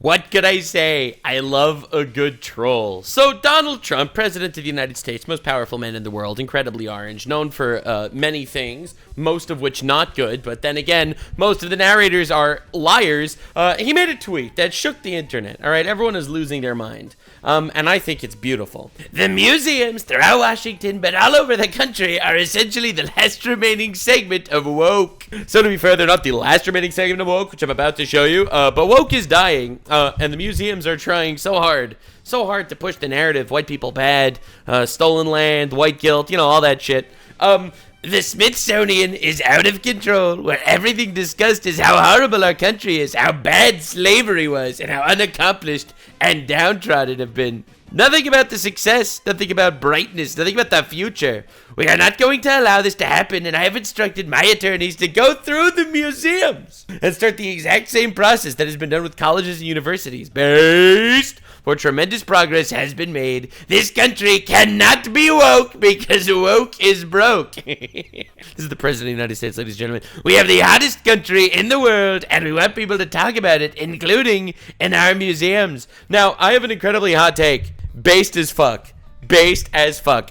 What could I say? I love a good troll. So Donald Trump, president of the United States, most powerful man in the world, incredibly orange, known for many things, most of which not good, but then again, most of the narrators are liars. He made a tweet that shook the internet, all right? Everyone is losing their mind, and I think it's beautiful. The museums throughout Washington, but all over the country, are essentially the last remaining segment of woke. So to be fair, they're not the last remaining segment of woke, which I'm about to show you, but woke is dying. And the museums are trying so hard to push the narrative, white people bad, stolen land, white guilt, all that shit. The Smithsonian is out of control, where everything discussed is how horrible our country is, how bad slavery was, and how unaccomplished and downtrodden have been. Nothing about the success, nothing about brightness, nothing about the future. We are not going to allow this to happen, and I have instructed my attorneys to go through the museums and start the exact same process that has been done with colleges and universities. Based for tremendous progress has been made. This country cannot be woke because woke is broke. This is the President of the United States, ladies and gentlemen. We have the hottest country in the world, and we want people to talk about it, including in our museums. Now, I have an incredibly hot take. Based as fuck.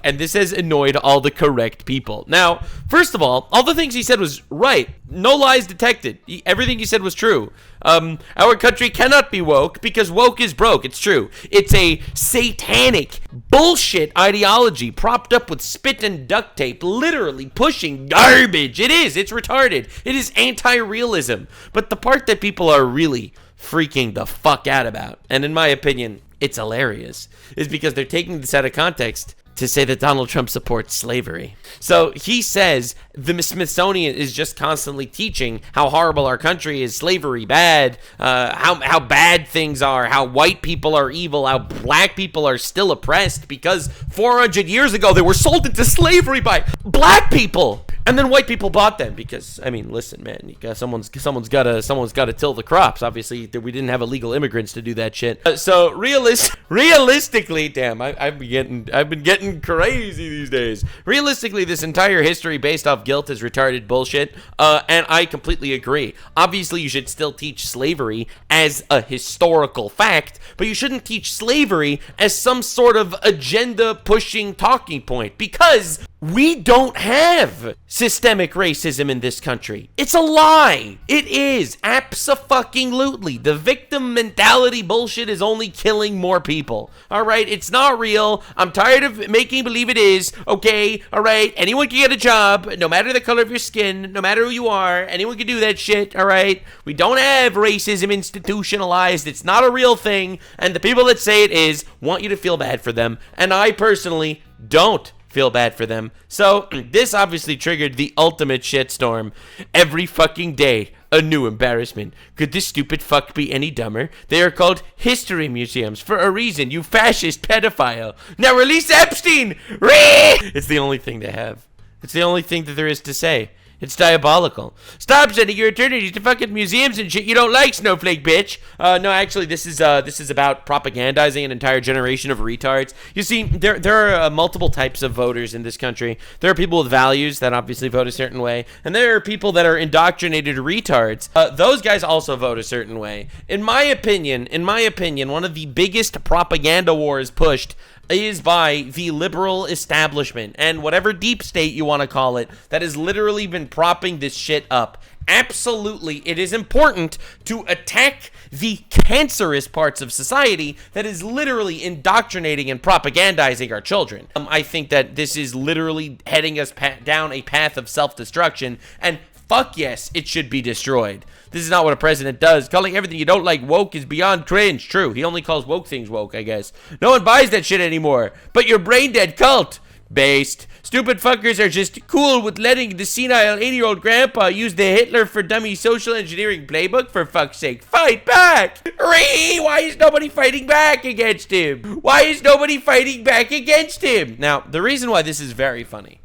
And this has annoyed all the correct people. Now, first of all the things he said was right. No lies detected. Everything he said was true. Our country cannot be woke because woke is broke. It's true. It's a satanic bullshit ideology propped up with spit and duct tape, literally pushing garbage. It is. It's retarded. It is anti-realism. But the part that people are really freaking the fuck out about, and in my opinion, it's hilarious, is because they're taking this out of context to say that Donald Trump supports slavery. So he says the Smithsonian is just constantly teaching how horrible our country is, slavery bad, how bad things are, how white people are evil, how black people are still oppressed because 400 years ago they were sold into slavery by black people. And then white people bought them because, I mean, listen, man, someone's got to till the crops. Obviously, we didn't have illegal immigrants to do that shit. So realistically, damn, I've been getting crazy these days. Realistically, this entire history based off guilt is retarded bullshit, and I completely agree. Obviously, you should still teach slavery as a historical fact, but you shouldn't teach slavery as some sort of agenda-pushing talking point because we don't have systemic racism in this country. It's a lie. It is. Abso-fucking-lutely. The victim mentality bullshit is only killing more people. All right? It's not real. I'm tired of making believe it is. Okay? All right? Anyone can get a job, no matter the color of your skin, no matter who you are. Anyone can do that shit. All right? We don't have racism institutionalized. It's not a real thing. And the people that say it is want you to feel bad for them. And I personally don't feel bad for them. So this obviously triggered the ultimate shitstorm. Every fucking day, a new embarrassment. Could this stupid fuck be any dumber? They are called history museums for a reason, you fascist pedophile. Now release Epstein! It's the only thing they have. It's the only thing that there is to say. It's diabolical. Stop sending your attorneys to fucking museums and shit you don't like, snowflake bitch. No, actually, this is about propagandizing an entire generation of retards. You see, there are multiple types of voters in this country. There are people with values that obviously vote a certain way, and there are people that are indoctrinated retards. Those guys also vote a certain way. In my opinion, one of the biggest propaganda wars pushed is by the liberal establishment and whatever deep state you want to call it that has literally been propping this shit up. Absolutely, it is important to attack the cancerous parts of society that is literally indoctrinating and propagandizing our children. I think that this is literally heading us down a path of self-destruction, and fuck yes, it should be destroyed. This is not what a president does. Calling everything you don't like woke is beyond cringe. True, he only calls woke things woke, I guess. No one buys that shit anymore. But your brain-dead cult. Based. Stupid fuckers are just cool with letting the senile 80-year-old grandpa use the Hitler for Dummy social engineering playbook, for fuck's sake. Fight back! Why is nobody fighting back against him? Now, the reason why this is very funny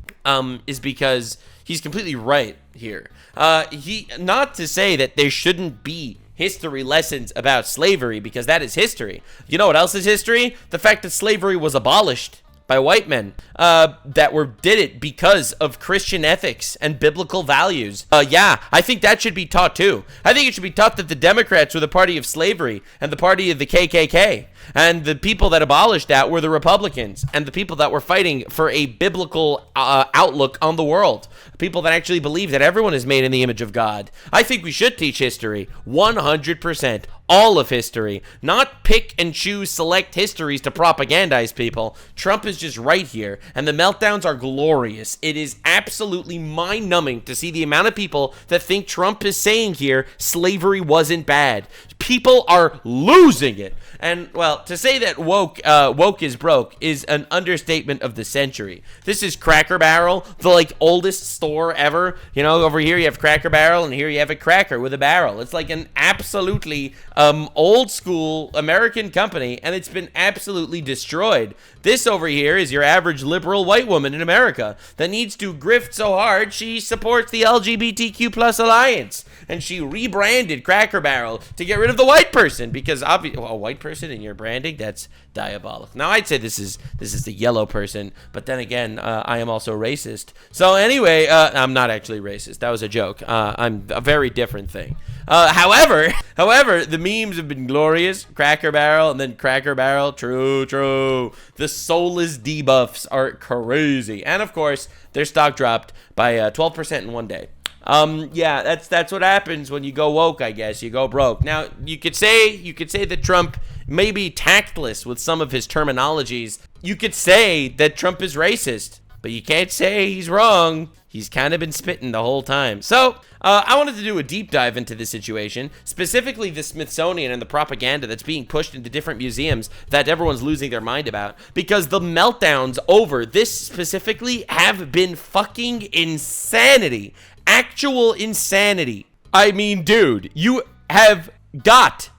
is because he's completely right here. Not to say that there shouldn't be history lessons about slavery, because that is history. You know what else is history? The fact that slavery was abolished. by white men that did it because of Christian ethics and biblical values. Yeah, I think that should be taught too. I think it should be taught that the Democrats were the party of slavery and the party of the KKK. And the people that abolished that were the Republicans and the people that were fighting for a biblical outlook on the world. People that actually believe that everyone is made in the image of God. I think we should teach history 100%. All of history, not pick and choose select histories to propagandize people. Trump is just right here, and the meltdowns are glorious. It is absolutely mind-numbing to see the amount of people that think Trump is saying here slavery wasn't bad. People are losing it. And, well, to say that woke is broke is an understatement of the century. This is Cracker Barrel, the, oldest store ever. You know, over here you have Cracker Barrel, and here you have a cracker with a barrel. It's like an absolutely old school American company, and it's been absolutely destroyed. This over here is your average liberal white woman in America that needs to grift so hard she supports the LGBTQ plus alliance, and she rebranded Cracker Barrel to get rid of the white person, because obviously a white person in your branding, that's diabolical. Now I'd say this is the yellow person, but then again, I am also racist. So anyway, I'm not actually racist. That was a joke. I'm a very different thing. However, the memes have been glorious. Cracker Barrel and then Cracker Barrel. True. The soulless debuffs are crazy. And of course, their stock dropped by 12% in one day. Yeah, that's what happens when you go woke, I guess. You go broke. Now, you could say that Trump may be tactless with some of his terminologies. You could say that Trump is racist, but you can't say he's wrong. He's kind of been spitting the whole time. So, I wanted to do a deep dive into this situation, specifically the Smithsonian and the propaganda that's being pushed into different museums that everyone's losing their mind about, because the meltdowns over this specifically have been fucking insanity. Actual insanity. I mean, dude, you have got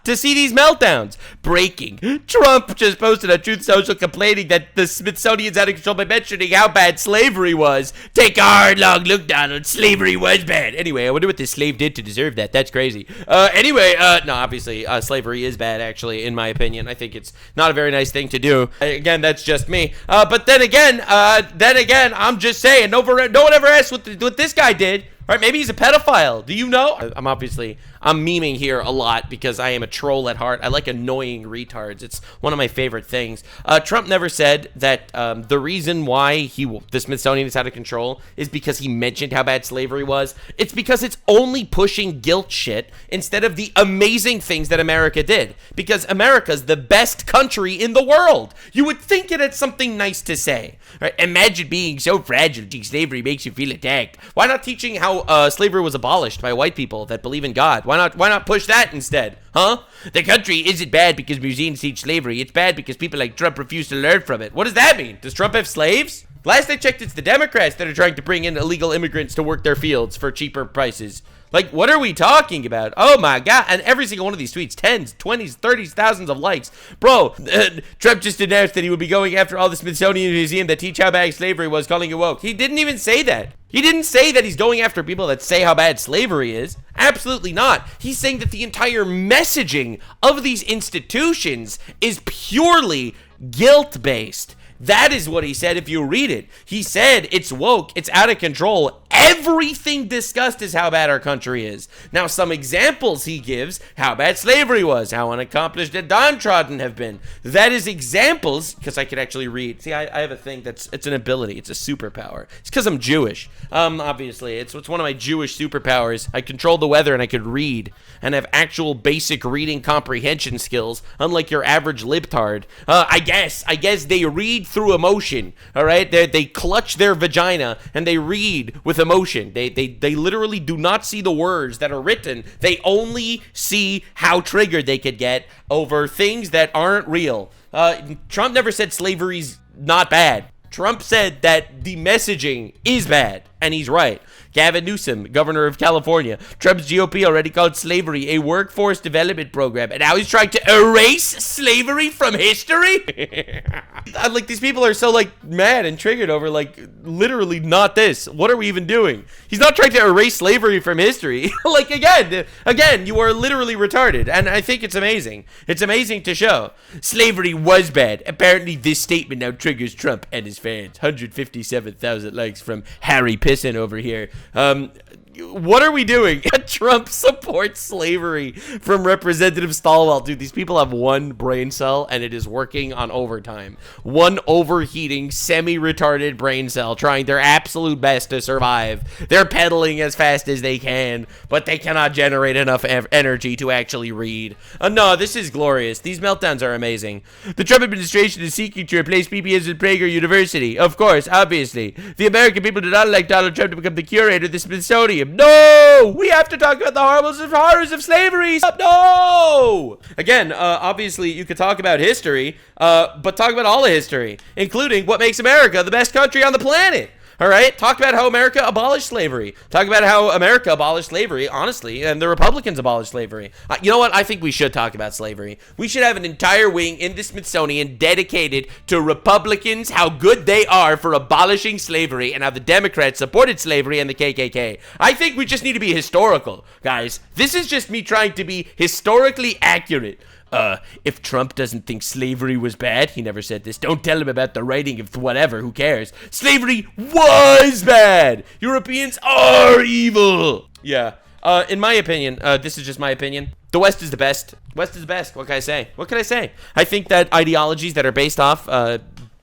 to see these meltdowns. Breaking. Trump just posted on Truth Social complaining that the Smithsonian's out of control by mentioning how bad slavery was. Take a hard, long look, Donald. Slavery was bad. Anyway, I wonder what this slave did to deserve that. That's crazy. No, obviously, slavery is bad, actually, in my opinion. I think it's not a very nice thing to do. Again, that's just me. But then again, I'm just saying, no one ever asked what this guy did. All right, maybe he's a pedophile. Do you know? I'm memeing here a lot because I am a troll at heart. I like annoying retards. It's one of my favorite things. Trump never said that the reason why the Smithsonian is out of control is because he mentioned how bad slavery was. It's because it's only pushing guilt shit instead of the amazing things that America did. Because America's the best country in the world. You would think it had something nice to say. Right? Imagine being so fragile, slavery makes you feel attacked. Why not teaching how slavery was abolished by white people that believe in God? Why not push that instead? Huh? The country isn't bad because museums teach slavery. It's bad because people like Trump refuse to learn from it. What does that mean? Does Trump have slaves? Last I checked, it's the Democrats that are trying to bring in illegal immigrants to work their fields for cheaper prices. Like, what are we talking about? Oh my God. And every single one of these tweets, 10s, 20s, 30s, thousands of likes. Bro, Trump just announced that he would be going after all the Smithsonian Museum that teach how bad slavery was, calling it woke. He didn't even say that. He didn't say that he's going after people that say how bad slavery is. Absolutely not. He's saying that the entire messaging of these institutions is purely guilt-based. That is what he said if you read it. He said it's woke, it's out of control. Everything discussed is how bad our country is. Now, some examples he gives, how bad slavery was, how unaccomplished and downtrodden have been. That is examples, because I could actually read. See, I have a thing it's an ability. It's a superpower. It's because I'm Jewish. Obviously, it's one of my Jewish superpowers. I control the weather and I could read and have actual basic reading comprehension skills, unlike your average libtard. I guess they read through emotion, all right? They clutch their vagina and they read with emotion. They literally do not see the words that are written. They only see how triggered they could get over things that aren't real. Trump never said slavery's not bad. Trump said that the messaging is bad, and he's right. Gavin Newsome, governor of California. Trump's GOP already called slavery a workforce development program, and now he's trying to erase slavery from history? Like, these people are so, like, mad and triggered over, like, literally not this. What are we even doing? He's not trying to erase slavery from history. Like, again, you are literally retarded, and I think it's amazing. It's amazing to show. Slavery was bad. Apparently, this statement now triggers Trump and his fans. 157,000 likes from Harry Pissin over here. What are we doing? Trump supports slavery from Representative Stalwell. Dude, these people have one brain cell, and it is working on overtime. One overheating, semi-retarded brain cell trying their absolute best to survive. They're pedaling as fast as they can, but they cannot generate enough energy to actually read. No, this is glorious. These meltdowns are amazing. The Trump administration is seeking to replace PBS with Prager University. Of course, obviously. The American people do not like Donald Trump to become the curator of the Smithsonian. No! We have to talk about the horrors of slavery! No! Again, obviously, you could talk about history, but talk about all of history, including what makes America the best country on the planet. All right? Talk about how America abolished slavery. Talk about how America abolished slavery, honestly, and the Republicans abolished slavery. You know what? I think we should talk about slavery. We should have an entire wing in the Smithsonian dedicated to Republicans, how good they are for abolishing slavery, and how the Democrats supported slavery and the KKK. I think we just need to be historical, guys. This is just me trying to be historically accurate. If Trump doesn't think slavery was bad, he never said this. Don't tell him about the writing of whatever, who cares? Slavery was bad! Europeans are evil! Yeah. In my opinion, this is just my opinion, the West is the best. West is the best. What can I say? What can I say? I think that ideologies that are based off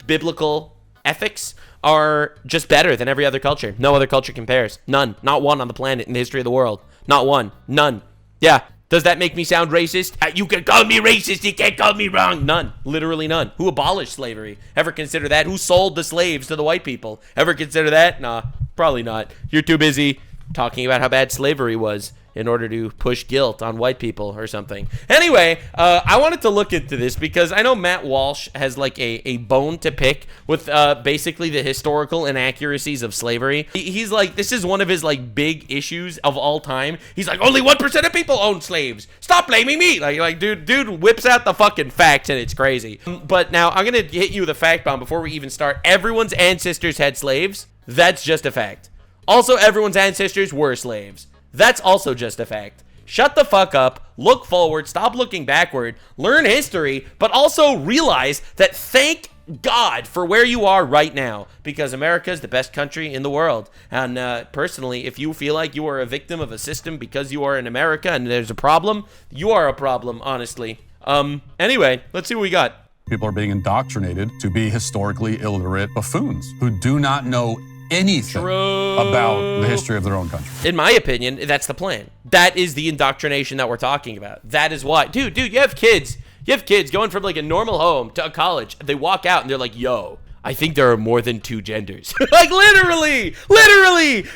biblical ethics are just better than every other culture. No other culture compares. None. Not one on the planet in the history of the world. Not one. None. Yeah. Does that make me sound racist? You can call me racist, you can't call me wrong. None. Literally none. Who abolished slavery? Ever consider that? Who sold the slaves to the white people? Ever consider that? Nah, probably not. You're too busy talking about how bad slavery was in order to push guilt on white people or something. Anyway, I wanted to look into this because I know Matt Walsh has like a bone to pick with basically the historical inaccuracies of slavery. He's like, this is one of his like big issues of all time. He's like, only 1% of people own slaves. Stop blaming me. Like dude whips out the fucking facts and it's crazy. But now I'm gonna hit you with a fact bomb before we even start. Everyone's ancestors had slaves. That's just a fact. Also, everyone's ancestors were slaves. That's also just a fact. Shut the fuck up, look forward, stop looking backward, learn history, but also realize that thank God for where you are right now, because America is the best country in the world. And personally, if you feel like you are a victim of a system because you are in America and there's a problem, you are a problem, honestly. Anyway, let's see what we got. People are being indoctrinated to be historically illiterate buffoons who do not know anything about the history of their own country. In my opinion, that's the plan. That is the indoctrination that we're talking about. That is why. Dude, you have kids. You have kids going from like a normal home to a college. They walk out and they're like, yo, I think there are more than two genders. Like literally,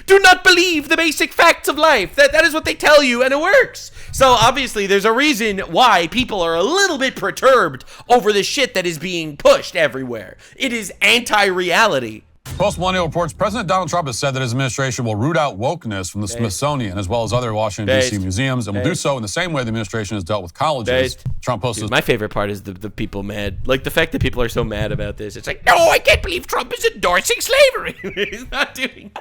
do not believe the basic facts of life. That is what they tell you and it works. So obviously there's a reason why people are a little bit perturbed over the shit that is being pushed everywhere. It is anti-reality. Post-Millennial reports President Donald Trump has said that his administration will root out wokeness from the Smithsonian as well as other Washington, D.C. museums and will do so in the same way the administration has dealt with colleges. Trump posted... Dude, my favorite part is the people mad. Like the fact that people are so mad about this. It's like, no, I can't believe Trump is endorsing slavery. He's not doing...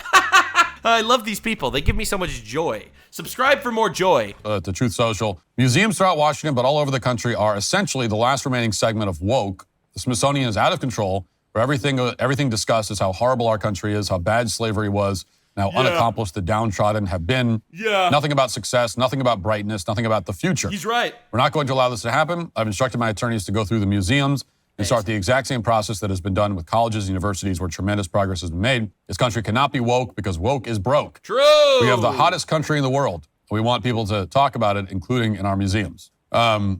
I love these people. They give me so much joy. Subscribe for more joy. To Truth Social. Museums throughout Washington but all over the country are essentially the last remaining segment of woke. The Smithsonian is out of control. Everything discussed is how horrible our country is, how bad slavery was, and how unaccomplished the downtrodden have been. Nothing about success, nothing about brightness, nothing about the future. He's right. We're not going to allow this to happen. I've instructed my attorneys to go through the museums and start the exact same process that has been done with colleges and universities where tremendous progress has been made. This country cannot be woke because woke is broke. True. We have the hottest country in the world. We want people to talk about it, including in our museums. All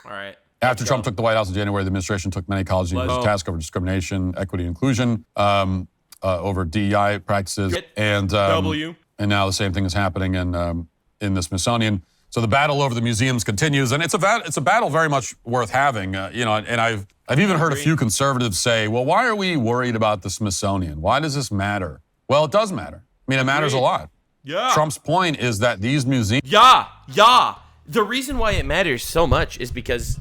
right. After Trump took the White House in January, the administration took many colleges to task over discrimination, equity, and inclusion, over DEI practices, and now the same thing is happening in the Smithsonian. So the battle over the museums continues, and it's a battle very much worth having. And I've even heard a few conservatives say, "Well, why are we worried about the Smithsonian? Why does this matter?" Well, it does matter. It mean, it matters a lot. Yeah. Trump's point is that these museums... Yeah. The reason why it matters so much is because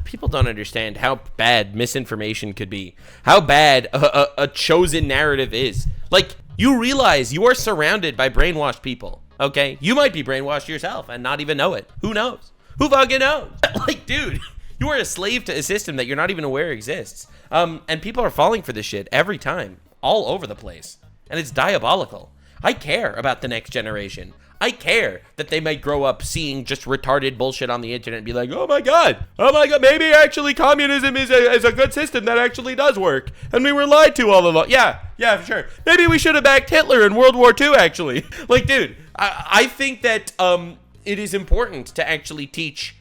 people don't understand how bad misinformation could be, how bad a chosen narrative is. Like, you realize you are surrounded by brainwashed people, okay? You might be brainwashed yourself and not even know it. Who knows? Who fucking knows? Like, dude, you are a slave to a system that you're not even aware exists. And people are falling for this shit every time, all over the place. And it's diabolical. I care about the next generation. I care that they might grow up seeing just retarded bullshit on the internet and be like, oh my god, maybe actually communism is a good system that actually does work, and we were lied to all along. Yeah, for sure. Maybe we should have backed Hitler in World War II, actually. Like, dude, I think that it is important to actually teach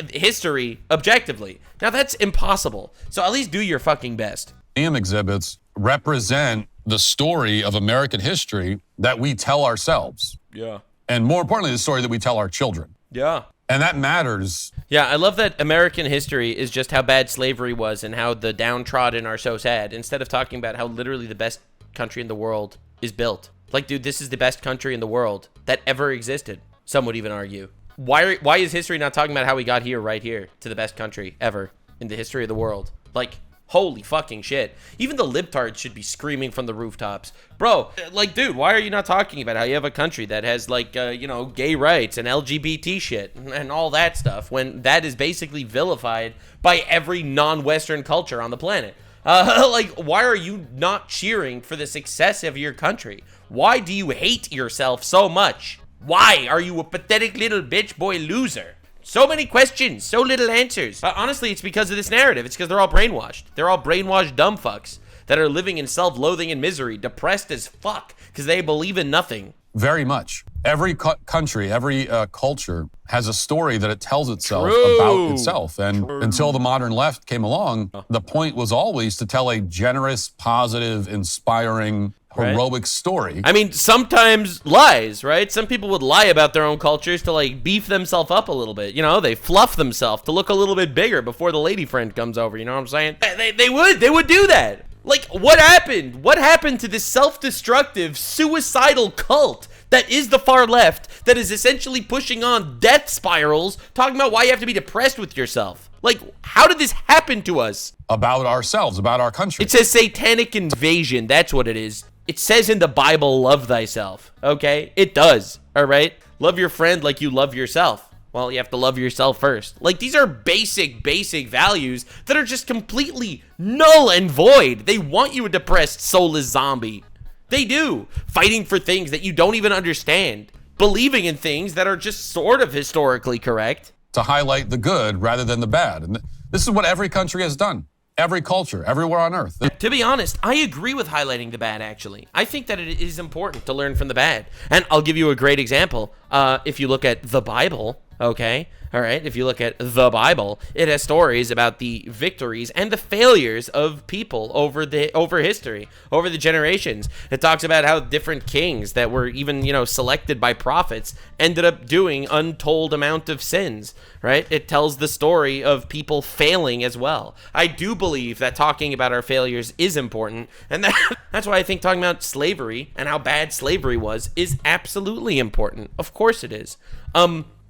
history objectively. Now, that's impossible, so at least do your fucking best. Museum exhibits represent the story of American history that we tell ourselves. Yeah. And more importantly, the story that we tell our children. Yeah. And that matters. Yeah, I love that American history is just how bad slavery was and how the downtrodden are so sad, instead of talking about how literally the best country in the world is built. Like, dude, this is the best country in the world that ever existed, some would even argue. Why is history not talking about how we got here, right here, to the best country ever in the history of the world? Like, holy fucking shit. Even the libtards should be screaming from the rooftops. Bro, like, dude, why are you not talking about how you have a country that has, like, gay rights and LGBT shit and all that stuff, when that is basically vilified by every non-Western culture on the planet? Like, why are you not cheering for the success of your country? Why do you hate yourself so much? Why are you a pathetic little bitch boy loser? So many questions, so little answers. Honestly, it's because of this narrative. It's because they're all brainwashed. They're all brainwashed dumb fucks that are living in self-loathing and misery, depressed as fuck, because they believe in nothing. Very much. Every country, every culture has a story that it tells itself True. about itself. And until the modern left came along, the point was always to tell a generous, positive, inspiring, heroic story. I mean, sometimes lies, right? Some people would lie about their own cultures to, like, beef themselves up a little bit. You know, they fluff themselves to look a little bit bigger before the lady friend comes over. You know what I'm saying? They would do that. Like, what happened? What happened to this self-destructive, suicidal cult that is the far left, that is essentially pushing on death spirals, talking about why you have to be depressed with yourself? Like, how did this happen to us? About ourselves, about our country. It's a satanic invasion. That's what it is. It says in the Bible, love thyself, okay? It does, all right? Love your friend like you love yourself. Well, you have to love yourself first. Like, these are basic values that are just completely null and void. They want you a depressed, soulless zombie. They do. Fighting for things that you don't even understand. Believing in things that are just sort of historically correct. To highlight the good rather than the bad. And this is what every country has done. Every culture, everywhere on earth. To be honest, I agree with highlighting the bad, actually. I think that it is important to learn from the bad. And I'll give you a great example. If you look at the Bible, okay? All right, if you look at the Bible, it has stories about the victories and the failures of people over history, over the generations. It talks about how different kings that were even, selected by prophets ended up doing untold amount of sins, right? It tells the story of people failing as well. I do believe that talking about our failures is important, and that's why I think talking about slavery and how bad slavery was is absolutely important. Of course it is.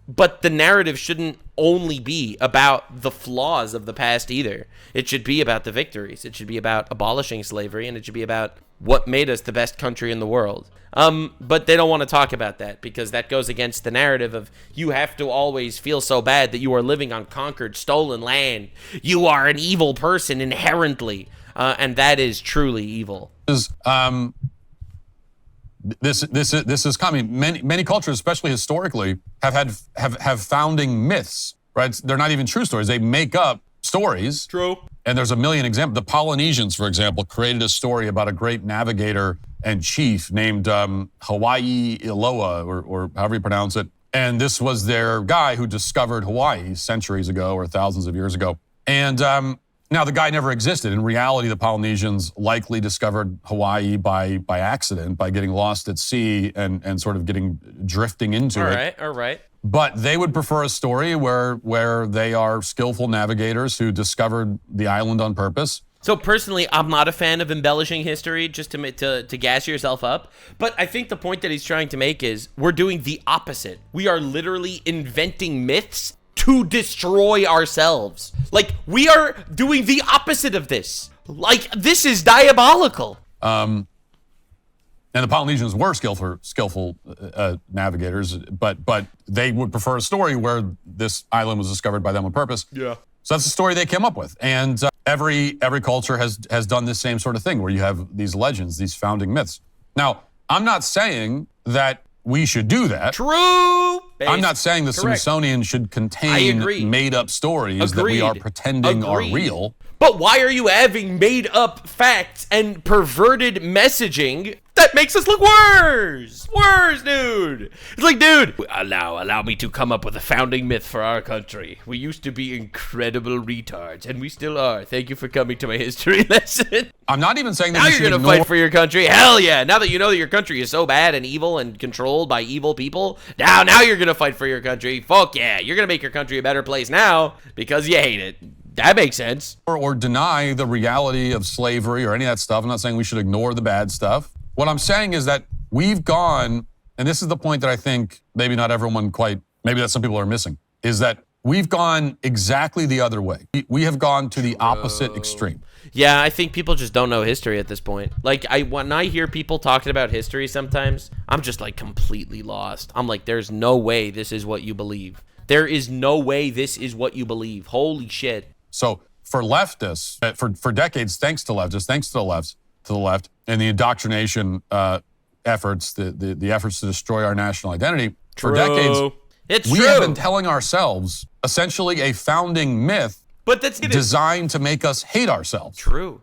But the narrative shouldn't only be about the flaws of the past either. It should be about the victories. It should be about abolishing slavery, and it should be about what made us the best country in the world. But they don't want to talk about that because that goes against the narrative of you have to always feel so bad that you are living on conquered, stolen land. You are an evil person inherently, and that is truly evil. This is coming. Many cultures, especially historically, have founding myths, right? They're not even true stories. They make up stories. True. And there's a million examples. The Polynesians, for example, created a story about a great navigator and chief named Hawaii Iloa, or however you pronounce it. And this was their guy who discovered Hawaii centuries ago or thousands of years ago. And now, the guy never existed. In reality, the Polynesians likely discovered Hawaii by accident, by getting lost at sea and sort of drifting into it. All right. But they would prefer a story where they are skillful navigators who discovered the island on purpose. So personally, I'm not a fan of embellishing history just to gas yourself up. But I think the point that he's trying to make is we're doing the opposite. We are literally inventing myths to destroy ourselves. Like, we are doing the opposite of this. Like, this is diabolical. And the Polynesians were skillful navigators, but they would prefer a story where this island was discovered by them on purpose. Yeah. So that's the story they came up with. And every culture has done this same sort of thing where you have these legends, these founding myths. Now, I'm not saying that we should do that. True. I'm not saying the Smithsonian should contain made-up stories that we are pretending are real. But why are you having made-up facts and perverted messaging that makes us look worse? Worse, dude. It's like, dude, allow me to come up with a founding myth for our country. We used to be incredible retards, and we still are. Thank you for coming to my history lesson. I'm not even saying that now you you're gonna fight for your country. Hell yeah! Now that you know that your country is so bad and evil and controlled by evil people, now you're gonna fight for your country. Fuck yeah! You're gonna make your country a better place now because you hate it. That makes sense. Or deny the reality of slavery or any of that stuff. I'm not saying we should ignore the bad stuff. What I'm saying is that we've gone, and this is the point that I think maybe not everyone quite, maybe that some people are missing, is that we've gone exactly the other way. We have gone to the opposite extreme. Yeah, I think people just don't know history at this point. Like, when I hear people talking about history sometimes, I'm just like completely lost. I'm like, there's no way this is what you believe. There is no way this is what you believe. Holy shit. So for leftists, for decades, thanks to leftists, thanks to the left, and the indoctrination efforts, the efforts to destroy our national identity, for decades, we have been telling ourselves essentially a founding myth, but that's designed to make us hate ourselves. True.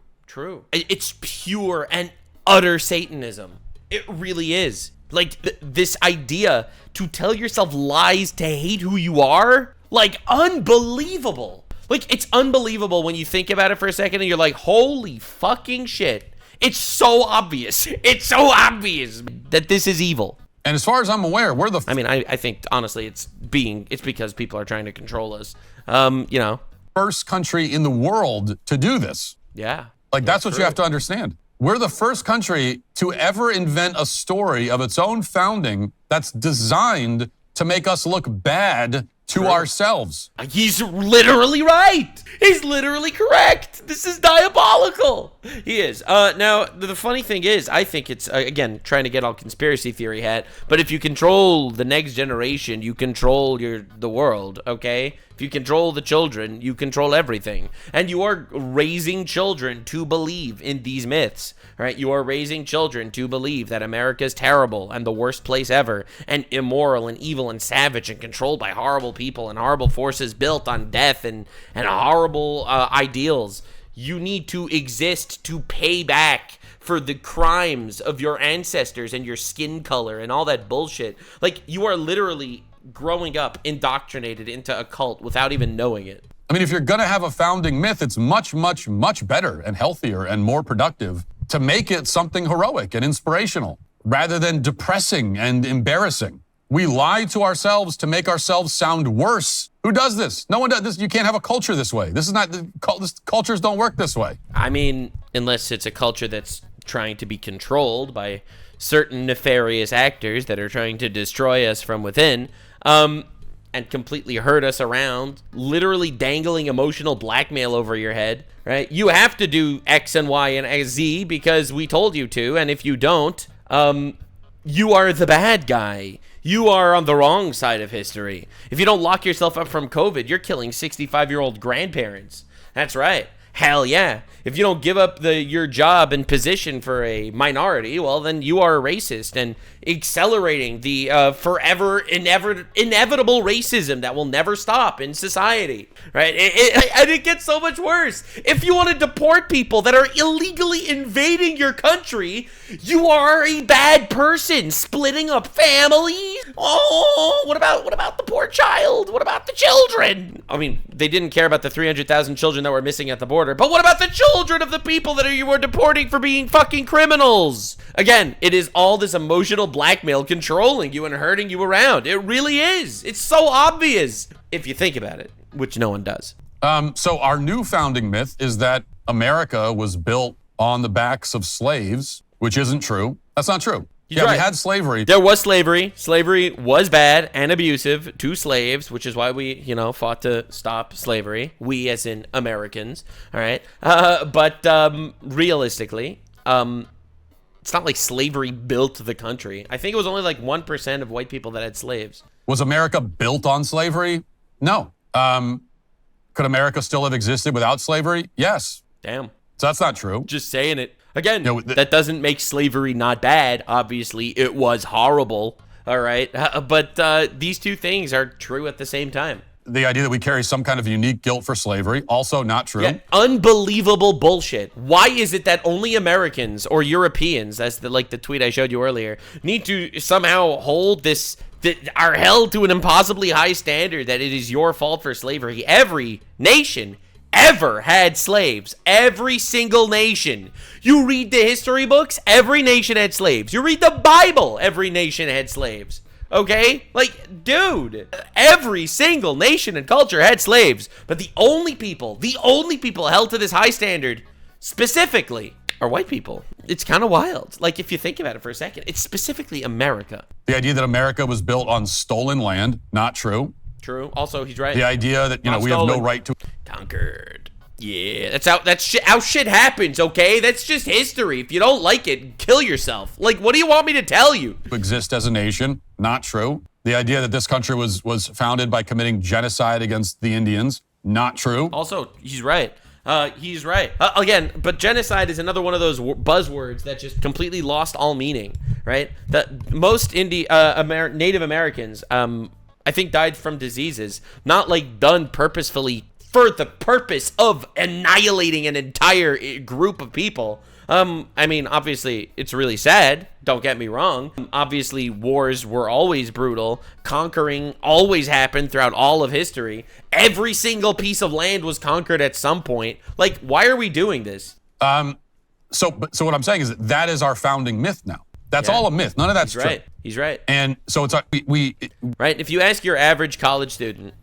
It's pure and utter Satanism. It really is. Like, this idea to tell yourself lies to hate who you are, like, unbelievable. Like, it's unbelievable when you think about it for a second and you're like, holy fucking shit. It's so obvious. It's so obvious that this is evil. And as far as I'm aware, we're the... I think, honestly, it's because people are trying to control us. You know. First country in the world to do this. Yeah. Like, that's what you have to understand. We're the first country to ever invent a story of its own founding that's designed to make us look bad to ourselves. He's literally right. He's literally correct. This is diabolical. He is. Now, the funny thing is, I think it's, again, trying to get all conspiracy theory hat, but if you control the next generation, you control the world, okay? If you control the children, you control everything. And you are raising children to believe in these myths, right? You are raising children to believe that America is terrible and the worst place ever and immoral and evil and savage and controlled by horrible people and horrible forces built on death and horrible ideals. You need to exist to pay back for the crimes of your ancestors and your skin color and all that bullshit. Like, you are literally growing up indoctrinated into a cult without even knowing it. I mean, if you're going to have a founding myth, it's much, much, much better and healthier and more productive to make it something heroic and inspirational rather than depressing and embarrassing. We lie to ourselves to make ourselves sound worse. Who does this? No one does this. You can't have a culture this way. Cultures don't work this way. I mean, unless it's a culture that's trying to be controlled by certain nefarious actors that are trying to destroy us from within, and completely hurt us around, literally dangling emotional blackmail over your head, right? You have to do X and Y and Z because we told you to, and if you don't, you are the bad guy. You are on the wrong side of history. If you don't lock yourself up from COVID, you're killing 65-year-old grandparents. That's right. Hell yeah. If you don't give up your job and position for a minority, well, then you are a racist and accelerating the forever inevitable racism that will never stop in society, right? And it gets so much worse. If you want to deport people that are illegally invading your country, you are a bad person, splitting up families. Oh, what about the poor child? What about the children? I mean, they didn't care about the 300,000 children that were missing at the border, but what about the children of the people that you were deporting for being fucking criminals? Again, it is all this emotional blackmail controlling you and hurting you around. It really is. It's so obvious if you think about it, which no one does. So our new founding myth is that America was built on the backs of slaves, which isn't true. That's not true. Right. We had slavery. There was slavery. Slavery was bad and abusive to slaves, which is why we, fought to stop slavery. We, as in Americans. All right. But realistically, it's not like slavery built the country. I think it was only like 1% of white people that had slaves. Was America built on slavery? No. Could America still have existed without slavery? Yes. Damn. So that's not true. Just saying it. Again, that doesn't make slavery not bad. Obviously, it was horrible. All right. But these two things are true at the same time. The idea that we carry some kind of unique guilt for slavery, also not true. Yeah, unbelievable bullshit. Why is it that only Americans or Europeans, as the tweet I showed you earlier, need to somehow hold this, that are held to an impossibly high standard that it is your fault for slavery? Every nation ever had slaves. Every single nation. You read the history books, every nation had slaves. You read the Bible, every nation had slaves. Okay? Like, dude, every single nation and culture had slaves. But the only people held to this high standard, specifically, are white people. It's kind of wild. Like, if you think about it for a second, it's specifically America. The idea that America was built on stolen land, not true. True. Also, he's right. The idea that, we have no right to... Conquered. Yeah, that's how shit happens, okay? That's just history. If you don't like it, kill yourself. Like, what do you want me to tell you? Exist as a nation, not true. The idea that this country was founded by committing genocide against the Indians, not true. Also, he's right. He's right. Again, but genocide is another one of those buzzwords that just completely lost all meaning, right? That most Native Americans, I think, died from diseases, not like done purposefully for the purpose of annihilating an entire group of people. I mean, obviously, it's really sad. Don't get me wrong. Obviously, wars were always brutal. Conquering always happened throughout all of history. Every single piece of land was conquered at some point. Like, why are we doing this? So what I'm saying is that is our founding myth now. That's all a myth. None of that's true. Right. He's right. And so it's right. If you ask your average college student,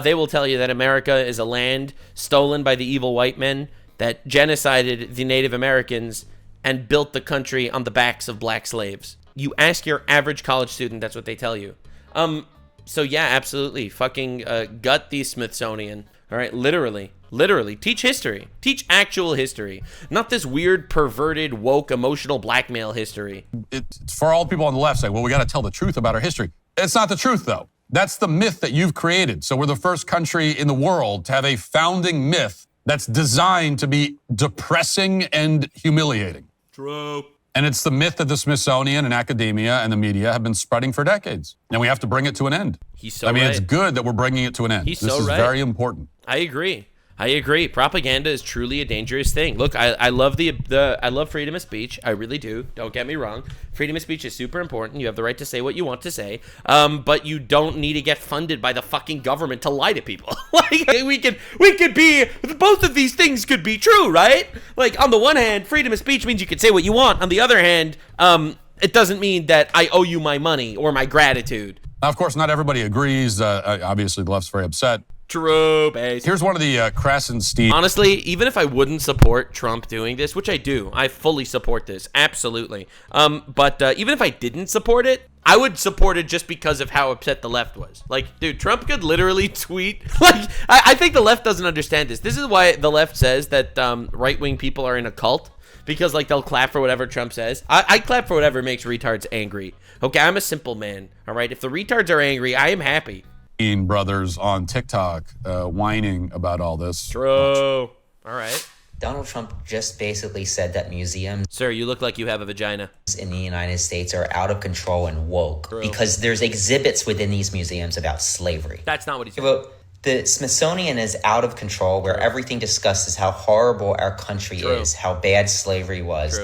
they will tell you that America is a land stolen by the evil white men that genocided the Native Americans and built the country on the backs of black slaves. You ask your average college student, that's what they tell you. So yeah, absolutely. Fucking gut the Smithsonian. All right, literally. Teach history. Teach actual history. Not this weird, perverted, woke, emotional blackmail history. It's for all people on the left saying, well, we got to tell the truth about our history. It's not the truth, though. That's the myth that you've created. So we're the first country in the world to have a founding myth that's designed to be depressing and humiliating. True. And it's the myth that the Smithsonian and academia and the media have been spreading for decades. And we have to bring it to an end. He's so right. It's good that we're bringing it to an end. This is very important. I agree. Propaganda is truly a dangerous thing. Look, I love I love freedom of speech. I really do. Don't get me wrong. Freedom of speech is super important. You have the right to say what you want to say. But you don't need to get funded by the fucking government to lie to people. Like, we could be, both of these things could be true, right? Like, on the one hand, freedom of speech means you can say what you want. On the other hand, it doesn't mean that I owe you my money or my gratitude. Now, of course, not everybody agrees. Obviously, the left's very upset. True, base. Here's one of the Crescent Steve. Honestly, even if I wouldn't support Trump doing this, which I do, I fully support this, absolutely. But even if I didn't support it, I would support it just because of how upset the left was. Like, dude, Trump could literally tweet. Like, I think the left doesn't understand this. This is why the left says that right-wing people are in a cult. Because, like, they'll clap for whatever Trump says. I clap for whatever makes retards angry. Okay, I'm a simple man, all right? If the retards are angry, I am happy. Brothers on TikTok whining about all this. True. All right. Donald Trump just basically said that museums, sir, you look like you have a vagina, in the United States are out of control and woke. True. Because there's exhibits within these museums about slavery. That's not what he said. Well, the Smithsonian is out of control, where everything discusses how horrible our country is, how bad slavery was, ...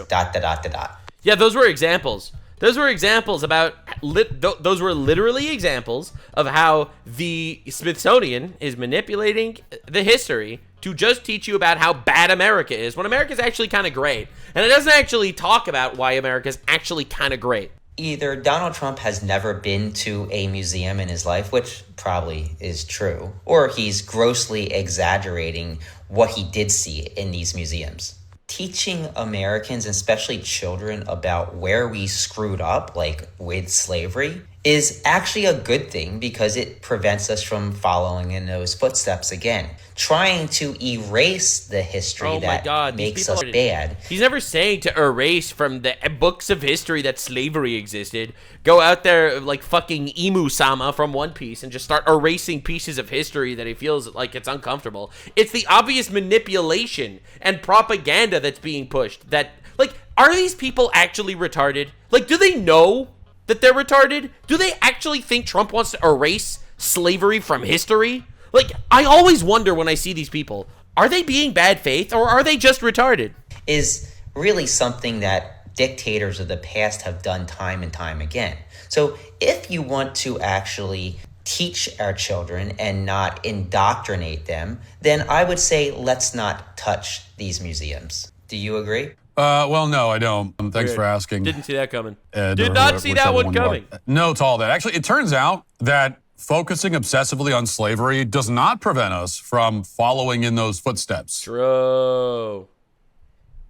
Yeah, those were examples. Those were examples about, those were literally examples of how the Smithsonian is manipulating the history to just teach you about how bad America is, when America's actually kind of great. And it doesn't actually talk about why America's actually kind of great. either Donald Trump has never been to a museum in his life, which probably is true, or he's grossly exaggerating what he did see in these museums. Teaching Americans, especially children, about where we screwed up, like with slavery, is actually a good thing because it prevents us from following in those footsteps again. Trying to erase the history that makes us bad. He's never saying to erase from the books of history that slavery existed. Go out there like fucking Emu-sama from One Piece and just start erasing pieces of history that he feels like it's uncomfortable. It's the obvious manipulation and propaganda that's being pushed. That, like, are these people actually retarded? Like, do they know that they're retarded? Do they actually think Trump wants to erase slavery from history? Like, I always wonder when I see these people, are they being bad faith or are they just retarded? Is really something that dictators of the past have done time and time again. So if you want to actually teach our children and not indoctrinate them, then I would say let's not touch these museums. Do you agree? Well, no, I don't. Thanks for asking. Didn't see that coming. Did not see that one coming. No to all that. Actually, it turns out that focusing obsessively on slavery does not prevent us from following in those footsteps. True.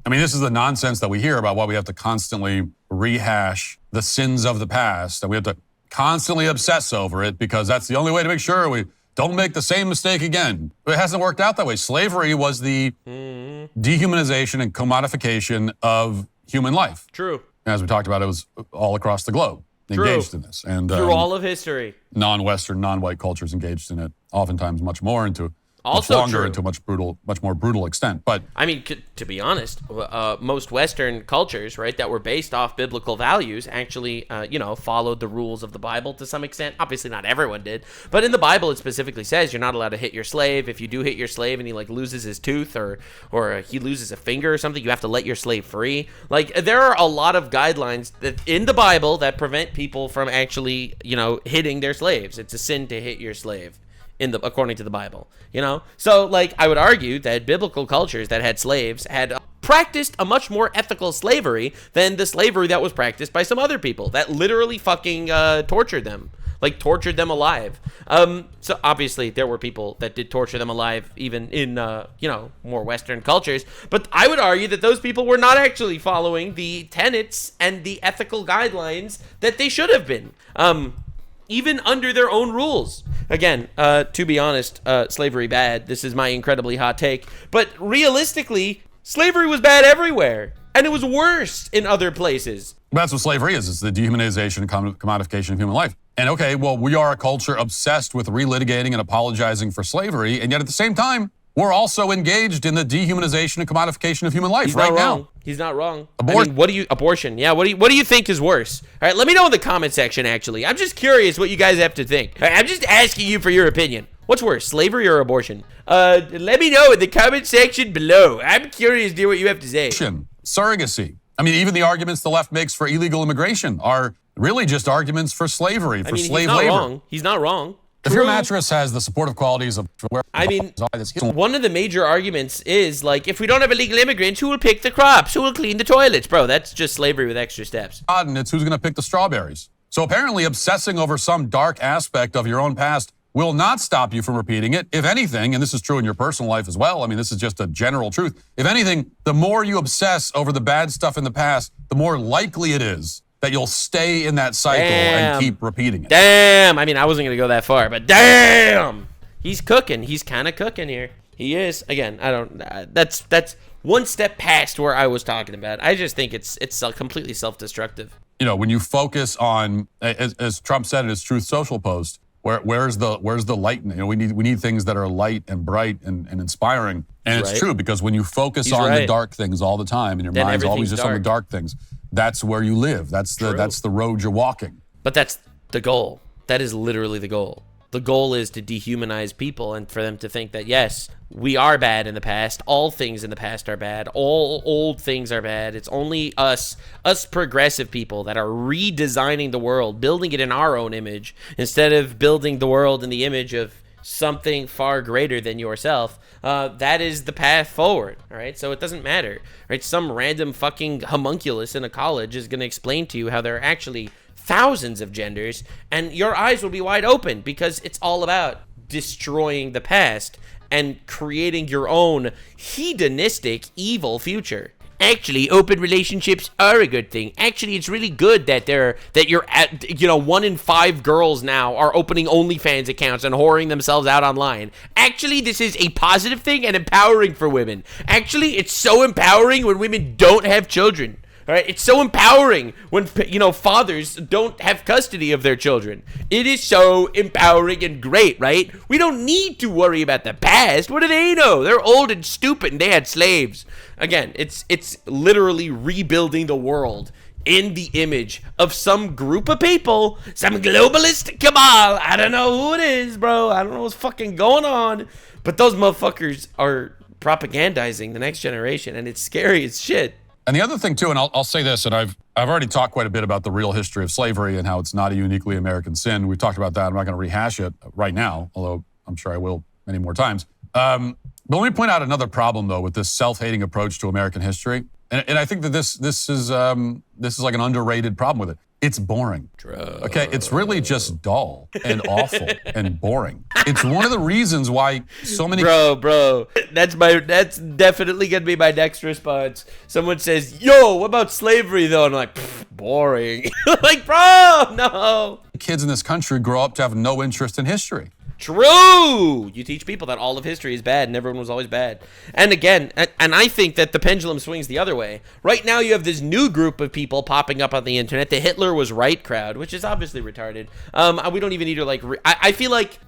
I mean, this is the nonsense that we hear about why we have to constantly rehash the sins of the past, and we have to constantly obsess over it because that's the only way to make sure we don't make the same mistake again. But it hasn't worked out that way. Slavery was the dehumanization and commodification of human life. True. As we talked about, it was all across the globe engaged in this. And through all of history. Non-Western, non-white cultures engaged in it, oftentimes much more into also much longer true. into much more brutal extent. But I mean, to be honest, most Western cultures, right, that were based off biblical values, actually, followed the rules of the Bible to some extent. Obviously, not everyone did, but in the Bible, it specifically says you're not allowed to hit your slave. If you do hit your slave and he like loses his tooth or he loses a finger or something, you have to let your slave free. Like, there are a lot of guidelines that in the Bible that prevent people from actually, hitting their slaves. It's a sin to hit your slave. According to the Bible, So, like, I would argue that biblical cultures that had slaves had practiced a much more ethical slavery than the slavery that was practiced by some other people that literally fucking tortured them alive. So, obviously, there were people that did torture them alive even in, more Western cultures. But I would argue that those people were not actually following the tenets and the ethical guidelines that they should have been. Even under their own rules. Again, to be honest, slavery bad. This is my incredibly hot take. But realistically, slavery was bad everywhere. And it was worse in other places. That's what slavery is. It's the dehumanization and commodification of human life. And okay, well, we are a culture obsessed with relitigating and apologizing for slavery. And yet at the same time, we're also engaged in the dehumanization and commodification of human life now. He's not wrong. Abortion. Abortion. Yeah. What do you think is worse? All right. Let me know in the comment section. Actually, I'm just curious what you guys have to think. All right, I'm just asking you for your opinion. What's worse, slavery or abortion? Let me know in the comment section below. I'm curious to hear what you have to say. Surrogacy. I mean, even the arguments the left makes for illegal immigration are really just arguments for slavery, for slave labor. He's not wrong. If your mattress has the supportive qualities of one of the major arguments is, like, if we don't have illegal immigrants, who will pick the crops? Who will clean the toilets? Bro, that's just slavery with extra steps. And it's who's going to pick the strawberries. So apparently obsessing over some dark aspect of your own past will not stop you from repeating it. If anything, and this is true in your personal life as well, I mean, this is just a general truth. If anything, the more you obsess over the bad stuff in the past, the more likely it is that you'll stay in that cycle and keep repeating it. Damn. I mean, I wasn't going to go that far, but damn. He's cooking. He's kind of cooking here. He is. Again, I don't, that's one step past where I was talking about. I just think it's completely self-destructive. When you focus on, as Trump said in his Truth Social post, where's the light? We need things that are light and bright and inspiring. And it's true, because when you focus on the dark things all the time and your mind's always just on the dark things, that's where you live. That's the road you're walking. But that's the goal. That is literally the goal. The goal is to dehumanize people and for them to think that, yes, we are bad in the past. All things in the past are bad. All old things are bad. It's only us progressive people that are redesigning the world, building it in our own image, instead of building the world in the image of something far greater than yourself. That is the path forward. All right. So it doesn't matter. Right. Some random fucking homunculus in a college is going to explain to you how they're actually thousands of genders, and your eyes will be wide open, because it's all about destroying the past and creating your own hedonistic, evil future. Actually, open relationships are a good thing. Actually, it's really good that you're at, 1 in 5 girls now are opening OnlyFans accounts and whoring themselves out online. Actually, this is a positive thing and empowering for women. Actually, it's so empowering when women don't have children. All right, it's so empowering when, fathers don't have custody of their children. It is so empowering and great, right? We don't need to worry about the past. What do they know? They're old and stupid, and they had slaves. Again, it's literally rebuilding the world in the image of some group of people, some globalist cabal. I don't know who it is, bro. I don't know what's fucking going on. But those motherfuckers are propagandizing the next generation, and it's scary as shit. And the other thing, too, and I'll say this, and I've already talked quite a bit about the real history of slavery and how it's not a uniquely American sin. We've talked about that. I'm not going to rehash it right now, although I'm sure I will many more times. But let me point out another problem, though, with this self-hating approach to American history. And I think that this is like an underrated problem with it. It's boring. Okay, it's really just dull and awful and boring. It's one of the reasons why so many. Bro, that's definitely gonna be my next response. Someone says, "Yo, what about slavery though?" And I'm like, boring. Like, bro, no. Kids in this country grow up to have no interest in history. True. You teach people that all of history is bad and everyone was always bad. And again, and I think that the pendulum swings the other way. Right now you have this new group of people popping up on the internet, the Hitler was right crowd, which is obviously retarded. We don't even need to I feel like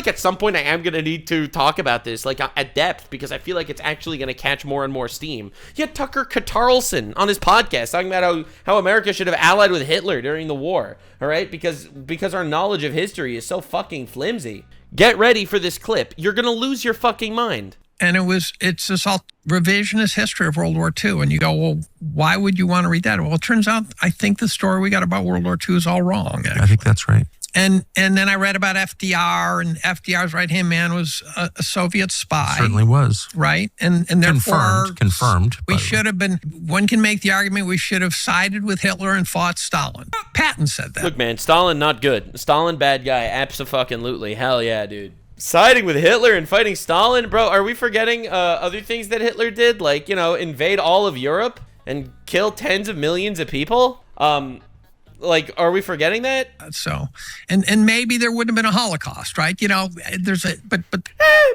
at some point I am going to need to talk about this at depth, because I feel like it's actually going to catch more and more steam. You had Tucker Carlson on his podcast talking about how America should have allied with Hitler during the war, all right? Because our knowledge of history is so fucking flimsy. Get ready for this clip. You're going to lose your fucking mind. And it's this all revisionist history of World War II. And you go, well, why would you want to read that? Well, it turns out I think the story we got about World War II is all wrong, actually. I think that's right. And then I read about FDR, and FDR's right-hand man was a Soviet spy. Certainly was. Right? And therefore... Confirmed. We should have been... One can make the argument we should have sided with Hitler and fought Stalin. Patton said that. Look, man, Stalin not good. Stalin bad guy. Abso-fucking-lutely. Hell yeah, dude. Siding with Hitler and fighting Stalin? Bro, are we forgetting other things that Hitler did? Like, invade all of Europe and kill tens of millions of people? Are we forgetting that? So, and maybe there wouldn't have been a Holocaust, right? There's a, but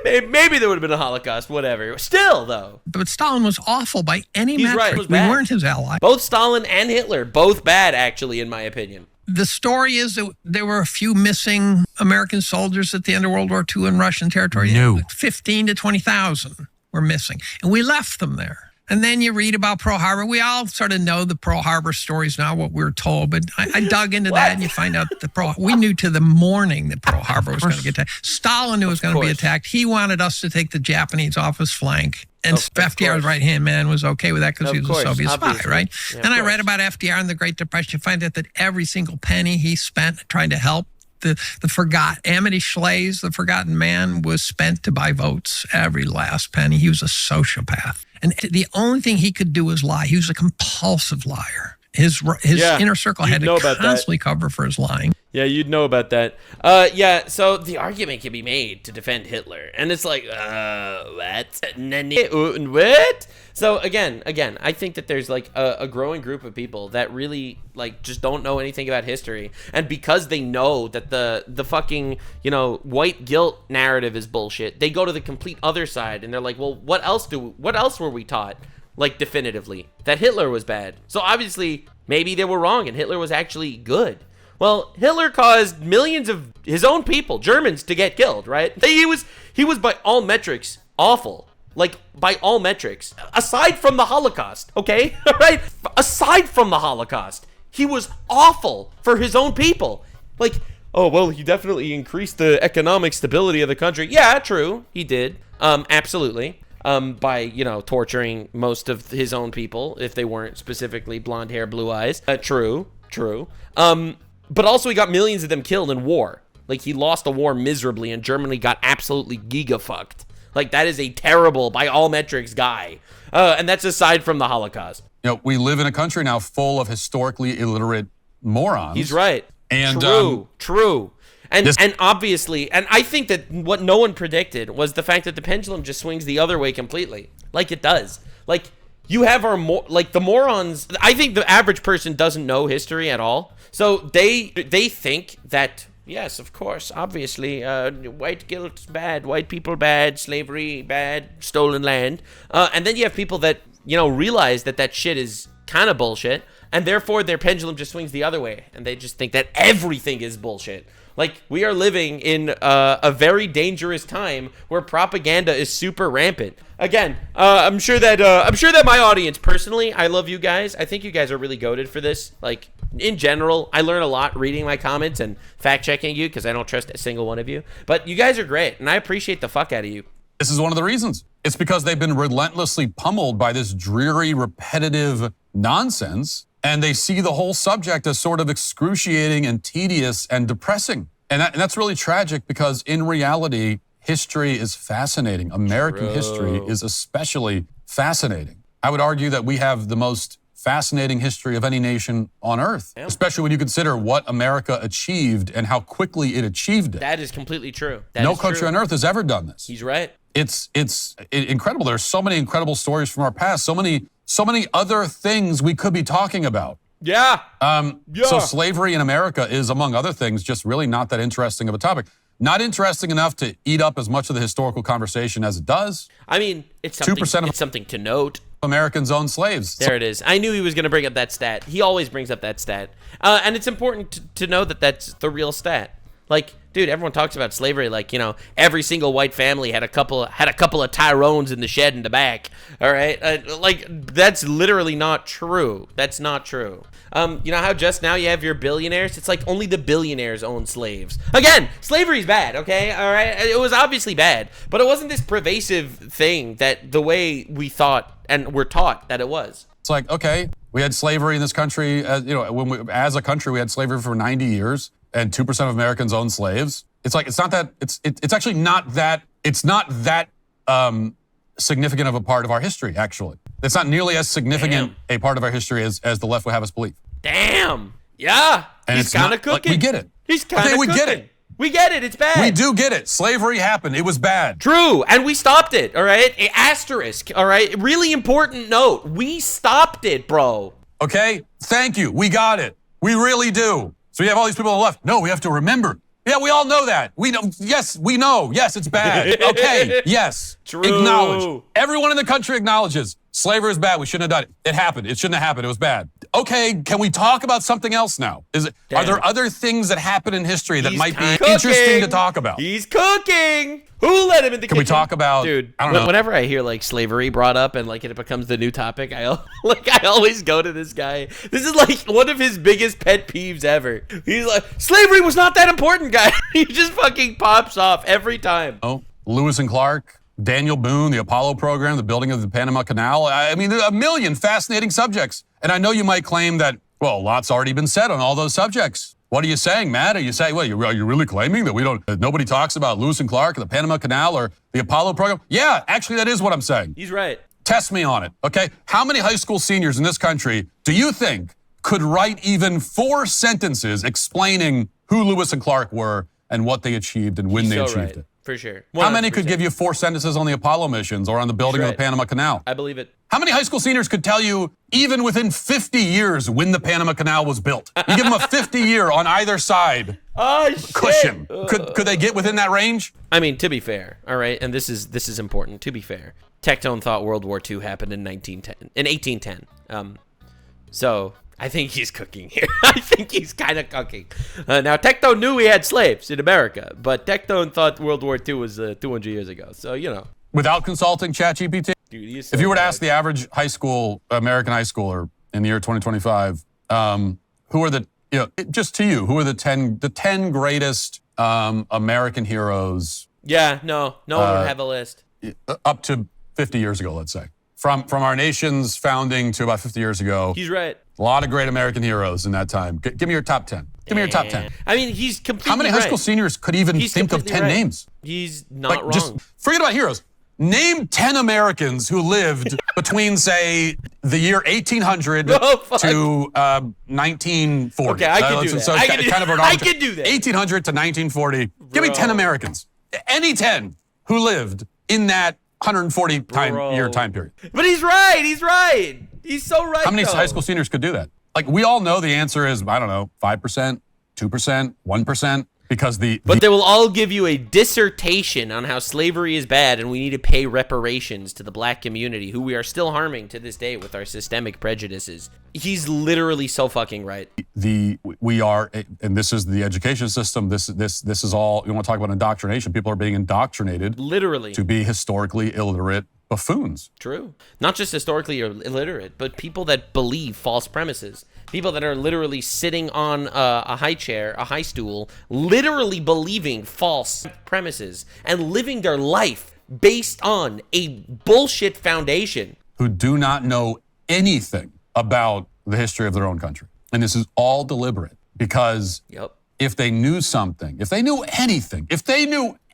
maybe there would have been a Holocaust, whatever. Still, though. But Stalin was awful by any He's metric. Right. We weren't his ally. Both Stalin and Hitler, both bad, actually, in my opinion. The story is that there were a few missing American soldiers at the end of World War II in Russian territory. No. 15 to 20,000 were missing. And we left them there. And then you read about Pearl Harbor. We all sort of know the Pearl Harbor stories now, what we were told. But I dug into that, and you find out we knew to the morning that Pearl Harbor was going to get attacked. Stalin knew it was going to be attacked. He wanted us to take the Japanese off his flank. And FDR's right-hand man was okay with that because he was a Soviet spy, right? Yeah, and I read about FDR in the Great Depression. You find out that every single penny he spent trying to help Amity Schley's, the forgotten man, was spent to buy votes, every last penny. He was a sociopath. And the only thing he could do was lie. He was a compulsive liar. His inner circle had to constantly cover for his lying. Yeah, you'd know about that. So the argument can be made to defend Hitler. And it's like, what? So again, I think that there's a growing group of people that really just don't know anything about history. And because they know that the fucking, white guilt narrative is bullshit, they go to the complete other side and they're like, well, what else were we taught? Definitively, that Hitler was bad. So obviously, maybe they were wrong and Hitler was actually good. Well, Hitler caused millions of his own people, Germans, to get killed, right? He was by all metrics awful. By all metrics. Aside from the Holocaust, okay? Right? Aside from the Holocaust, he was awful for his own people. He definitely increased the economic stability of the country. Yeah, true. He did. Absolutely. By, torturing most of his own people, if they weren't specifically blonde hair, blue eyes. True. But also he got millions of them killed in war. He lost a war miserably and Germany got absolutely giga-fucked. That is a terrible, by all metrics, guy. And that's aside from the Holocaust. We live in a country now full of historically illiterate morons. He's right. And true. And obviously, and I think that what no one predicted was the fact that the pendulum just swings the other way completely, like it does. Like, you have the morons. I think the average person doesn't know history at all, so they think that, yes, of course, obviously, white guilt bad, white people bad, slavery bad, stolen land, and then you have people that realize that shit is kind of bullshit, and therefore their pendulum just swings the other way, and they just think that everything is bullshit. Like, we are living in a very dangerous time where propaganda is super rampant. Again, I'm sure that my audience, personally, I love you guys. I think you guys are really goated for this. Like, in general, I learn a lot reading my comments and fact-checking you because I don't trust a single one of you. But you guys are great, and I appreciate the fuck out of you. This is one of the reasons. It's because they've been relentlessly pummeled by this dreary, repetitive nonsense, and they see the whole subject as sort of excruciating and tedious and depressing. And that's really tragic because in reality, history is fascinating. American history is especially fascinating. I would argue that we have the most fascinating history of any nation on earth, especially when you consider what America achieved and how quickly it achieved it. That is completely true. No country on earth has ever done this. He's right. It's incredible. There's so many incredible stories from our past, so many other things we could be talking about. Yeah. So slavery in America is, among other things, just really not that interesting of a topic. Not interesting enough to eat up as much of the historical conversation as it does. I mean, it's something to note. Americans own slaves. There it is. I knew he was going to bring up that stat. He always brings up that stat. And it's important to know that that's the real stat. Like, dude, everyone talks about slavery like, every single white family had a couple of Tyrones in the shed in the back. All right? That's literally not true. That's not true. You know how just now you have your billionaires? It's like only the billionaires own slaves. Again, slavery's bad, okay? All right? It was obviously bad, but it wasn't this pervasive thing that the way we thought and were taught that it was. It's like, okay, we had slavery in this country, as a country, we had slavery for 90 years. And 2% of Americans own slaves. It's like, it's actually not that significant of a part of our history, actually. It's not nearly as significant a part of our history as the left would have us believe. Damn. Yeah. And he's kind of cooking. We get it. He's kind of cooking. We get it. We get it. It's bad. We do get it. Slavery happened. It was bad. True. And we stopped it, all right? Asterisk, all right? Really important note. We stopped it, bro. Okay? Thank you. We got it. We really do. So you have all these people on the left. No, we have to remember. Yeah, we all know that. We know. Yes, we know. Yes, it's bad. Okay. Yes. True. Acknowledge. Everyone in the country acknowledges slavery is bad. We shouldn't have done it. It happened. It shouldn't have happened. It was bad. Okay. Can we talk about something else now? Are there other things that happen in history that might be interesting to talk about? He's cooking. Who let him in the kitchen? Can we talk about? Dude, I don't know. Whenever I hear like slavery brought up and like it becomes the new topic, I always go to this guy. This is like one of his biggest pet peeves ever. He's like, slavery was not that important, guy. He just fucking pops off every time. Oh, Lewis and Clark, Daniel Boone, the Apollo program, the building of the Panama Canal. I mean, there are a million fascinating subjects. And I know you might claim that, well, a lot's already been said on all those subjects. What are you saying, Matt? Are you saying, well, are you really claiming that nobody talks about Lewis and Clark, or the Panama Canal, or the Apollo program? Yeah, actually, that is what I'm saying. He's right. Test me on it, okay? How many high school seniors in this country do you think could write even 4 sentences explaining who Lewis and Clark were and what they achieved and when they achieved it? For sure. 100%. How many could give you 4 sentences on the Apollo missions or on the building of the Panama Canal? I believe it. How many high school seniors could tell you, even within 50 years, when the Panama Canal was built? You give them a 50-year on either side cushion. Could they get within that range? I mean, to be fair, all right, and this is important. To be fair, Tectone thought World War II happened in 1810. So I think he's cooking here. I think he's kind of cooking. Now, Tectone knew we had slaves in America, but Tectone thought World War II was 200 years ago. So, Without consulting ChatGPT? Dude, he is if you were to ask the average American high schooler in the year 2025, who are who are the 10 greatest American heroes? Yeah, no one would have a list. Up to 50 years ago, let's say. From our nation's founding to about 50 years ago. He's right. A lot of great American heroes in that time. Give me your top 10. Give me your top 10. I mean, he's completely How many high school seniors could even think of 10 names? He's not wrong. Just forget about heroes. Name 10 Americans who lived between, say, the year 1800 to 1940. Okay, I can do that. So I can do that. 1800 to 1940. Give me 10 Americans. Any 10 who lived in that 140 year time period. But he's right. He's right. He's so right. How many high school seniors could do that? Like, we all know the answer is, I don't know, 5%, 2%, 1%. Because but they will all give you a dissertation on how slavery is bad and we need to pay reparations to the black community, who we are still harming to this day with our systemic prejudices. He's literally so fucking right. We are, and this is the education system. This is all. You want to talk about indoctrination? People are being indoctrinated, literally, to be historically illiterate buffoons. True. Not just historically illiterate, but people that believe false premises. People that are literally sitting on a high chair, a high stool, literally believing false premises and living their life based on a bullshit foundation. Who do not know anything about the history of their own country. And this is all deliberate because if they knew something, if they knew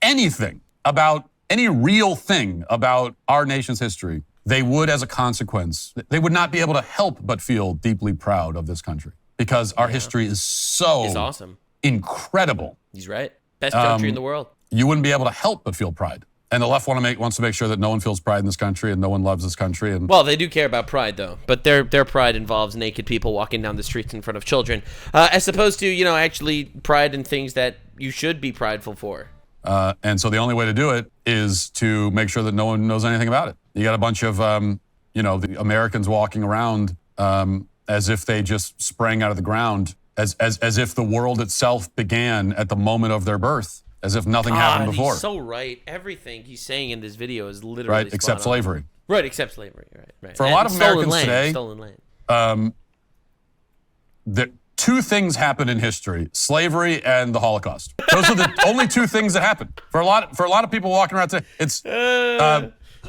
anything about any real thing about our nation's history, they would, as a consequence, they would not be able to help but feel deeply proud of this country because our history is so awesome, incredible. He's right. Best country in the world. You wouldn't be able to help but feel pride. And the left wants to make sure that no one feels pride in this country and no one loves this country. And well, they do care about pride, though. But their pride involves naked people walking down the streets in front of children, as opposed to, actually pride in things that you should be prideful for. And so the only way to do it is to make sure that no one knows anything about it. You got a bunch of, the Americans walking around as if they just sprang out of the ground, as if the world itself began at the moment of their birth, as if nothing happened before. He's so right. Everything he's saying in this video is literally right, except slavery. Right, except slavery. Right. For a lot of Americans today, stolen land. Two things happened in history: slavery and the Holocaust. Those are the only two things that happened. For a lot of people walking around today, it's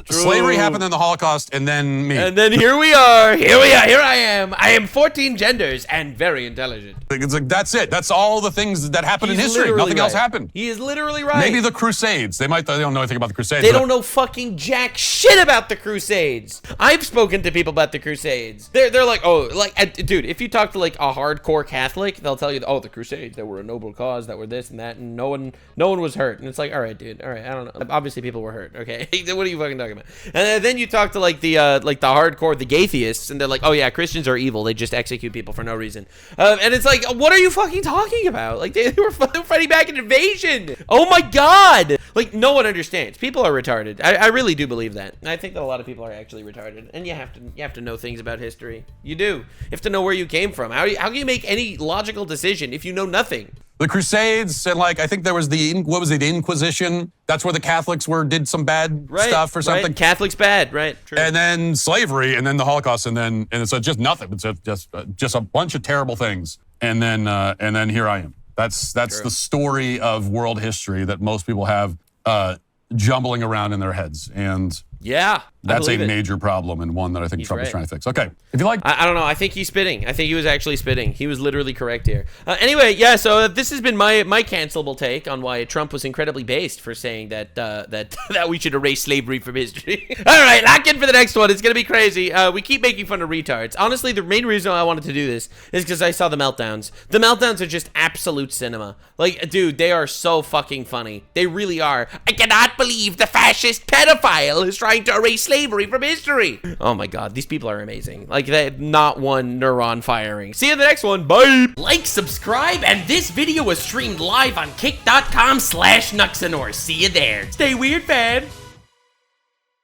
slavery happened, then the Holocaust, and then me. And then here we are. Here I am. I am 14 genders and very intelligent. It's like, that's it. That's all the things that happened in history. Nothing else happened. He is literally right. Maybe the Crusades. They don't know anything about the Crusades. They don't know fucking jack shit about the Crusades. I've spoken to people about the Crusades. They're like, dude, if you talk to like a hardcore Catholic, they'll tell you, the Crusades, they were a noble cause, that were this and that, and no one was hurt. And it's like, all right, dude, all right, I don't know. Obviously, people were hurt. Okay, what are you fucking talking about? And then you talk to like the hardcore, the Gatheists, and they're like, oh yeah, Christians are evil. They just execute people for no reason. And it's like, what are you fucking talking about? Like they were fighting back an invasion. Oh my god! Like no one understands. People are retarded. I really do believe that. I think that a lot of people are actually retarded. And you have to know things about history. You do. You have to know where you came from. How can you make any logical decision if you know nothing? The Crusades, and I think there was the Inquisition. That's where the Catholics did some bad stuff or something. Right. Catholics bad, right? True. And then slavery, and then the Holocaust, and it's just nothing. It's just a bunch of terrible things. And then here I am. That's the story of world history that most people have jumbling around in their heads. And yeah, that's a major problem, and one that I think Trump is trying to fix. Okay, if you like, I don't know. I think he's spitting. I think he was actually spitting. He was literally correct here. Anyway, yeah. So this has been my cancelable take on why Trump was incredibly based for saying that that we should erase slavery from history. All right, lock in for the next one. It's gonna be crazy. We keep making fun of retards. Honestly, the main reason I wanted to do this is because I saw the meltdowns. The meltdowns are just absolute cinema. Like, dude, they are so fucking funny. They really are. I cannot believe the fascist pedophile is trying to erase slavery from history. Oh my god, these people are amazing. Like, they have not one neuron firing. See you in the next one. Bye. Like, subscribe, and this video was streamed live on kick.com/Nuxanor. See you there. Stay weird, man.